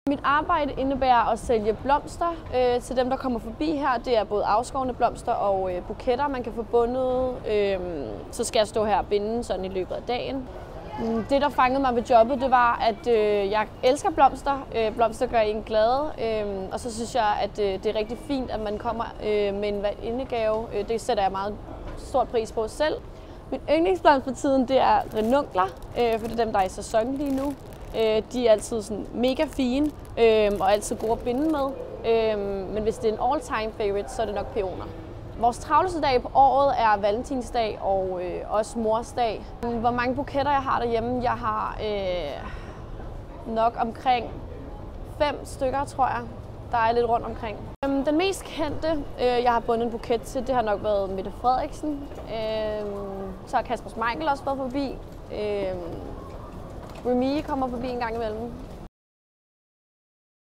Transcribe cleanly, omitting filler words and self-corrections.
Mit arbejde indebærer at sælge blomster til dem, der kommer forbi her. Det er både afskårne blomster og buketter, man kan få bundet. Så skal jeg stå her og binde sådan i løbet af dagen. Det, der fangede mig ved jobbet, det var, at jeg elsker blomster. Blomster gør en glad, og så synes jeg, at det er rigtig fint, at man kommer med en indegave. Det sætter jeg meget stort pris på selv. Min yndlingsblomst for tiden, det er renunkler, for det er dem, der er i sæson lige nu. De er altid sådan mega fine og altid gode at binde med. Men hvis det er en all-time favorite, så er det nok peoner. Vores travleste dag på året er valentinsdag og også morsdag. Hvor mange buketter jeg har derhjemme? Jeg har nok omkring 5 stykker, tror jeg. Der er lidt rundt omkring. Den mest kendte, jeg har bundet en buket til, det har nok været Mette Frederiksen. Så har Kasper Schmeichel også været forbi. Remy kommer forbi en gang imellem.